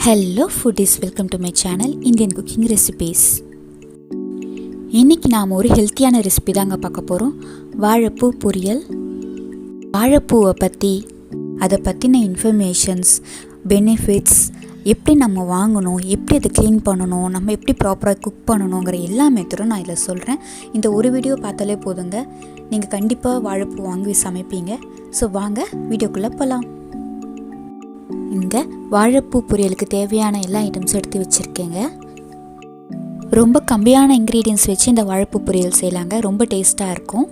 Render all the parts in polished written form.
Hello foodies, welcome to my channel Indian cooking recipes. இன்றைக்கி நாம் ஒரு ஹெல்த்தியான ரெசிபி தாங்க பார்க்க போகிறோம். வாழைப்பூ பொரியல். வாழைப்பூவை பற்றி, அதை பற்றின இன்ஃபர்மேஷன்ஸ், பெனிஃபிட்ஸ், எப்படி நம்ம வாங்கணும், எப்படி அதை க்ளீன் பண்ணணும், நம்ம எப்படி ப்ராப்பராக குக் பண்ணணுங்கிற எல்லா மெத்தடும் நான் இதில் சொல்கிறேன். இந்த ஒரு வீடியோ பார்த்தாலே போதுங்க, நீங்கள் கண்டிப்பாக வாழைப்பூ வாங்கி சமைப்பீங்க. ஸோ வாங்க வீடியோக்குள்ளே போகலாம். இந்த வாழைப்பூ பொரியலுக்கு தேவையான எல்லா ஐட்டம்ஸும் எடுத்து வச்சுருக்கேங்க. ரொம்ப கம்மியான இன்க்ரீடியன்ஸ் வச்சு இந்த வாழைப்பூ பொரியல் செய்யலாங்க, ரொம்ப டேஸ்ட்டாக இருக்கும்.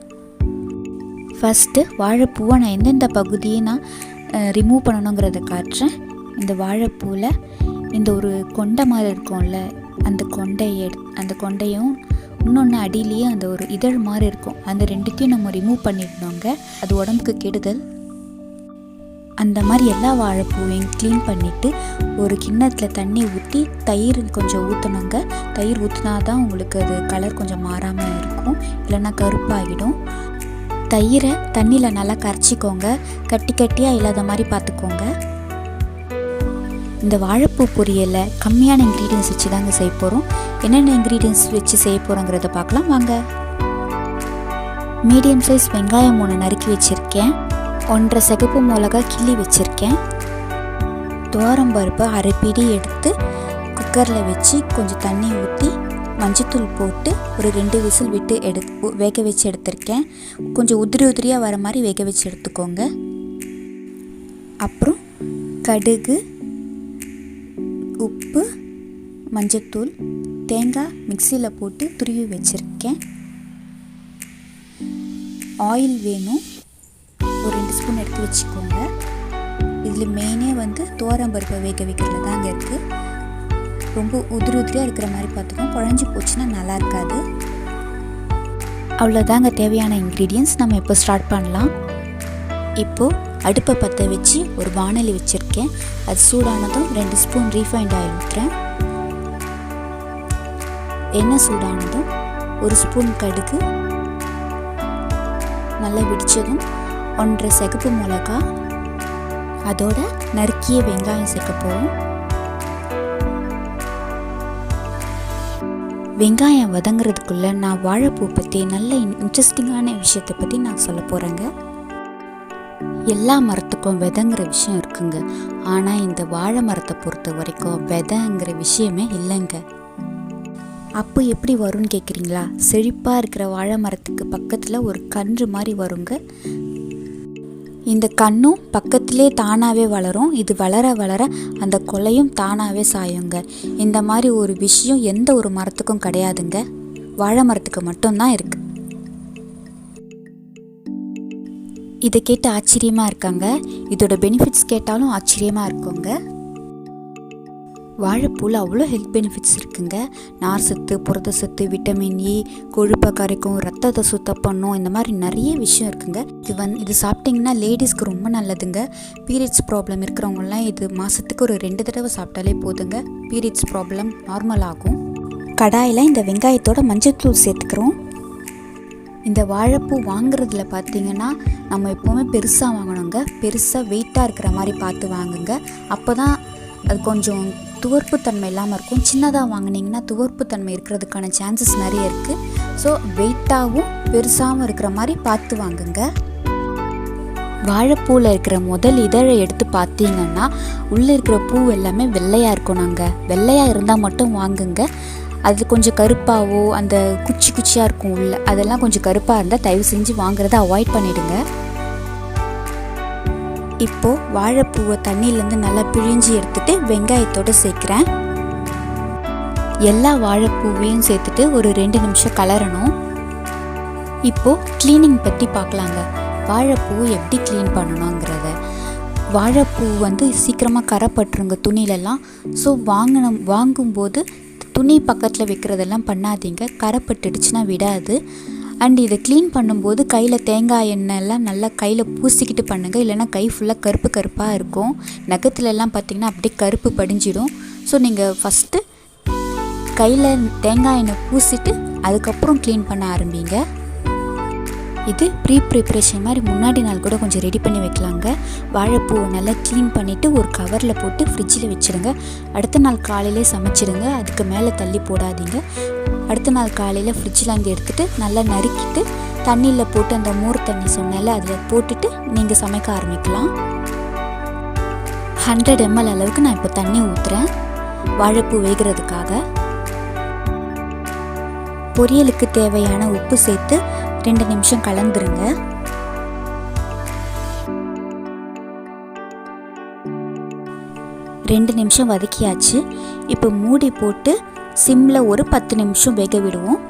ஃபஸ்ட்டு வாழைப்பூவை நான் எந்தெந்த பகுதியை நான் ரிமூவ் பண்ணணுங்கிறத காட்டுறேன். இந்த வாழைப்பூவில் இந்த ஒரு கொண்டை மாதிரி இருக்கும்ல, அந்த கொண்டையும் இன்னொன்று அடியிலேயே அந்த ஒரு இதழ் மாதிரி இருக்கும், அந்த ரெண்டுத்தையும் நம்ம ரிமூவ் பண்ணிடணுங்க. அது உடம்புக்கு கெடுதல். அந்த மாதிரி எல்லா வாழைப்பூவையும் க்ளீன் பண்ணிவிட்டு ஒரு கிண்ணத்தில் தண்ணி ஊற்றி தயிர் கொஞ்சம் ஊற்றணுங்க. தயிர் ஊற்றினா தான் உங்களுக்கு அது கலர் கொஞ்சம் மாறாமல் இருக்கும், இல்லைன்னா கருப்பாகிடும். தயிரை தண்ணியில் நல்லா கரைச்சிக்கோங்க, கட்டி கட்டியாக இல்லாத மாதிரி பார்த்துக்கோங்க. இந்த வாழைப்பூ பொரியலை கம்மியான இன்க்ரீடியன்ஸ் வச்சு தாங்க செய்ய போகிறோம். என்னென்ன இன்க்ரீடியன்ஸ் வச்சு செய்ய போகிறோங்கிறத பார்க்கலாம் வாங்க. மீடியம் சைஸ் வெங்காயம் 3 நறுக்கி வச்சுருக்கேன். 1.5 சிகப்பு மிளகா கிள்ளி வச்சுருக்கேன். துவரம்பருப்பு 1/2 பிடி எடுத்து குக்கரில் வச்சு கொஞ்சம் தண்ணி ஊற்றி மஞ்சத்தூள் போட்டு ஒரு 2 விசில் விட்டு வேக வச்சு எடுத்திருக்கேன். கொஞ்சம் உதிரியாக வர மாதிரி வேக வச்சு எடுத்துக்கோங்க. அப்புறம் கடுகு, உப்பு, மஞ்சத்தூள், தேங்காய் மிக்சியில் போட்டு துருவி வச்சுருக்கேன். ஆயில் வேணும், ஒரு 2 ஸ்பூன் எடுத்து வச்சுக்கோங்க. இதில் மெயினே துவரம்பருப்பை வேக வைக்கிறதுல தாங்க இருக்குது. ரொம்ப உதிரியாக இருக்கிற மாதிரி பார்த்துக்கோங்க, குழஞ்சி போச்சுன்னா நல்லா இருக்காது. அவ்வளோதாங்க தேவையான இன்க்ரீடியன்ஸ். நம்ம இப்போ ஸ்டார்ட் பண்ணலாம். இப்போது அடுப்பை பற்ற வச்சு ஒரு வாணலி வச்சுருக்கேன். அது சூடானதும் 2 ஸ்பூன் ரீஃபைண்ட் ஆயில் ஊற்றுறேன். எண்ணெய் சூடானதும் 1 ஸ்பூன் கடுகு, நல்லா வெடித்ததும் 1.5 சிகப்பு மிளகா, அதோட நறுக்கிய வெங்காயம் சேர்க்க போகிறோம். வெங்காயம் வதங்கிறதுக்குள்ளே நான் வாழைப்பூ பற்றி நல்ல இன்ட்ரெஸ்டிங்கான விஷயத்தை பற்றி நான் சொல்ல போகிறேங்க. எல்லா மரத்துக்கும் விதைங்கிற விஷயம் இருக்குங்க, ஆனால் இந்த வாழை மரத்தை பொறுத்த வரைக்கும் விதைங்கிற விஷயமே இல்லைங்க. அப்போ எப்படி வரும்னு கேட்குறீங்களா? செழிப்பாக இருக்கிற வாழை மரத்துக்கு பக்கத்தில் ஒரு கன்று மாதிரி வருங்க. இந்த கன்றும் பக்கத்திலே தானாகவே வளரும். இது வளர வளர அந்த கொலையும் தானாகவே சாயுங்க. இந்த மாதிரி ஒரு விஷயம் எந்த ஒரு மரத்துக்கும் கிடையாதுங்க, வாழை மரத்துக்கு மட்டும்தான் இருக்குது. இதை கேட்டு ஆச்சரியமாக இருக்காங்க. இதோட பெனிஃபிட்ஸ் கேட்டாலும் ஆச்சரியமாக இருக்குங்க. வாழைப்பூவில் அவ்வளோ ஹெல்த் பெனிஃபிட்ஸ் இருக்குங்க. நார் சத்து, புரத சத்து, விட்டமின் இ, கொழுப்பை கரைக்கும், ரத்தத்தை சுத்தம் பண்ணும், இந்த மாதிரி நிறைய விஷயம் இருக்குங்க. இது சாப்பிட்டிங்கன்னா லேடிஸ்க்கு ரொம்ப நல்லதுங்க. பீரியட்ஸ் ப்ராப்ளம் இருக்கிறவங்களாம் இது மாதத்துக்கு ஒரு 2 தடவை சாப்பிட்டாலே போதுங்க, பீரியட்ஸ் ப்ராப்ளம் நார்மல் ஆகும். கடாயில் இந்த வெங்காயத்தோட மஞ்சத்தூள் சேர்த்துக்கிறோம். இந்த வாழைப்பூ வாங்குறதுல பார்த்திங்கன்னா நம்ம எப்போவுமே பெருசாக வாங்கணுங்க. பெருசாக வெயிட்டாக இருக்கிற மாதிரி பார்த்து வாங்குங்க, அப்போ தான் அது கொஞ்சம் துவர்ப்புத்தன்மை இல்லாமல் இருக்கும். சின்னதாக வாங்கினீங்கன்னா துவர்ப்புத்தன்மை இருக்கிறதுக்கான சான்சஸ் நிறைய இருக்குது. ஸோ வெயிட்டாகவும் பெருசாகவும் இருக்கிற மாதிரி பார்த்து வாங்குங்க. வாழைப்பூவில் இருக்கிற முதல் இதழை எடுத்து பார்த்தீங்கன்னா உள்ளே இருக்கிற பூ எல்லாமே வெள்ளையாக இருக்கும். நாங்கள் வெள்ளையாக இருந்தால் மட்டும் வாங்குங்க. அது கொஞ்சம் கருப்பாவோ அந்த குச்சியாக இருக்கும் உள்ள, அதெல்லாம் கொஞ்சம் கருப்பாக இருந்தால் தயவு செஞ்சு வாங்குறத அவாய்ட் பண்ணிவிடுங்க. இப்போது வாழைப்பூவை தண்ணியிலேருந்து நல்லா பிழிஞ்சி எடுத்துகிட்டு வெங்காயத்தோடு சேர்க்குறேன். எல்லா வாழைப்பூவையும் சேர்த்துட்டு ஒரு 2 நிமிஷம் கலரணும். இப்போது க்ளீனிங் பற்றி பார்க்கலாங்க. வாழைப்பூ எப்படி க்ளீன் பண்ணணுங்கிறத. வாழைப்பூ சீக்கிரமாக கரைப்பட்டுருங்க துணியிலலாம். ஸோ வாங்கும்போது துணி பக்கத்தில் வைக்கிறதெல்லாம் பண்ணாதீங்க, கரைப்பட்டுடுச்சுன்னா விடாது. அண்ட் இதை க்ளீன் பண்ணும்போது கையில் தேங்காய் எண்ணெய்லாம் நல்லா கையில் பூசிக்கிட்டு பண்ணுங்கள், இல்லைனா கை ஃபுல்லாக கருப்பாக இருக்கும். நகத்துலலாம் பார்த்திங்கன்னா அப்படியே கருப்பு படிஞ்சிடும். ஸோ நீங்கள் ஃபஸ்ட்டு கையில் தேங்காய் எண்ணெய் பூசிட்டு அதுக்கப்புறம் க்ளீன் பண்ண ஆரம்பிங்க. இது ப்ரிப்ரேஷன் மாதிரி முன்னாடி நாள் கூட கொஞ்சம் ரெடி பண்ணி வைக்கலாங்க. வாழைப்பூவை நல்லா க்ளீன் பண்ணிவிட்டு ஒரு கவரில் போட்டு ஃப்ரிட்ஜில் வச்சுடுங்க. அடுத்த நாள் காலையிலே சமைச்சிடுங்க. அதுக்கு மேலே தள்ளி போடாதீங்க. அடுத்த நாள் காலையில் ஃப்ரிட்ஜில் வந்து எடுத்துகிட்டு நல்லா நறுக்கிட்டு தண்ணியில் போட்டு அந்த மோர் தண்ணி சொன்னால அதில் போட்டுட்டு நீங்கள் சமைக்க ஆரம்பிக்கலாம். 100 ml அளவுக்கு நான் இப்போ தண்ணி ஊற்றுறேன் வாழைப்பூ வேகிறதுக்காக. பொரியலுக்கு தேவையான உப்பு சேர்த்து 2 நிமிஷம் கலந்துருங்க. ரெண்டு நிமிஷம் வதக்கியாச்சு. இப்போ மூடி போட்டு சிம்மில் ஒரு 10 நிமிஷம் வேக விடுவோம்.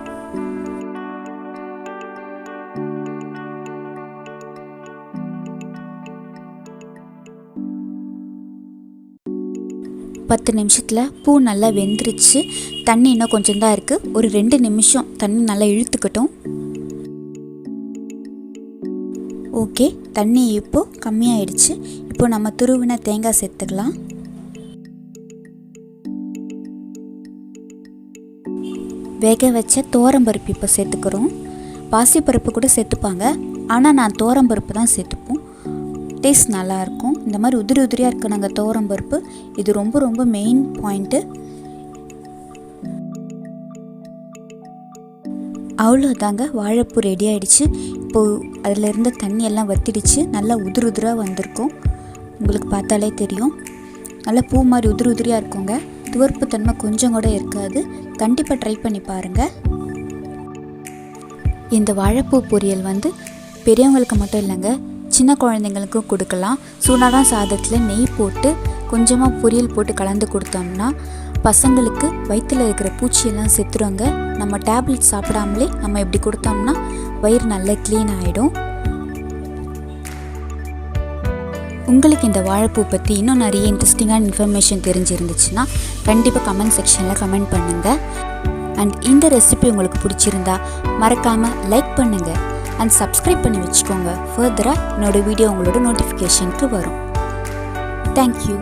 பத்து நிமிஷத்தில் பூ நல்லா வெந்துருச்சு. தண்ணி இன்னும் கொஞ்சம் தான் இருக்குது. ஒரு 2 நிமிஷம் தண்ணி நல்லா இழுத்துக்கட்டும். ஓகே, தண்ணி இப்போது கம்மியாயிடுச்சு. இப்போ நம்ம துருவின தேங்காய் சேர்த்துக்கலாம். வேக வச்ச தோரம்பருப்பு இப்போ சேர்த்துக்கிறோம். பாசிப்பருப்பு கூட சேர்த்துப்பாங்க, ஆனால் நான் தோரம்பருப்பு தான் சேர்த்துப்போம். டேஸ்ட் நல்லாயிருக்கும். இந்த மாதிரி உதிரி உதிரியாக இருக்குது நாங்கள் தோரம்பருப்பு. இது ரொம்ப ரொம்ப மெயின் பாயிண்ட்டு. அவ்வளோதாங்க, வாழைப்பூ ரெடி ஆகிடுச்சு. இப்போது அதில் இருந்த தண்ணியெல்லாம் வற்றிடுச்சு. நல்லா உதிரி உதிராக வந்திருக்கும். உங்களுக்கு பார்த்தாலே தெரியும். நல்லா பூ மாதிரி உதிரி உதிரியாக இருக்குங்க. துவர்ப்பு தன்மை கொஞ்சம் கூட இருக்காது. கண்டிப்பாக ட்ரை பண்ணி பாருங்கள். இந்த வாழைப்பூ பொரியல் பெரியவங்களுக்கு மட்டும் இல்லைங்க, சின்ன குழந்தைங்களுக்கும் கொடுக்கலாம். சூடான சாதத்தில் நெய் போட்டு கொஞ்சமாக பொரியல் போட்டு கலந்து கொடுத்தோம்னா பசங்களுக்கு வயிற்றில் இருக்கிற பூச்சியெல்லாம் செத்துருவாங்க. நம்ம டேப்லெட் சாப்பிடாமலே நம்ம இப்படி கொடுத்தோம்னா வயிறு நல்லா க்ளீன் ஆகிடும். உங்களுக்கு இந்த வாழைப்பூ பற்றி இன்னும் நிறைய இன்ட்ரெஸ்டிங்கான இன்ஃபர்மேஷன் தெரிஞ்சிருந்துச்சுன்னா கண்டிப்பாக கமெண்ட் செக்ஷனில் கமெண்ட் பண்ணுங்கள். அண்ட் இந்த ரெசிபி உங்களுக்கு பிடிச்சிருந்தா மறக்காமல் லைக் பண்ணுங்கள் அண்ட் சப்ஸ்கிரைப் பண்ணி வச்சுக்கோங்க. ஃபர்தராக என்னோடய வீடியோ உங்களோட நோட்டிஃபிகேஷனுக்கு வரும். தேங்க்யூ.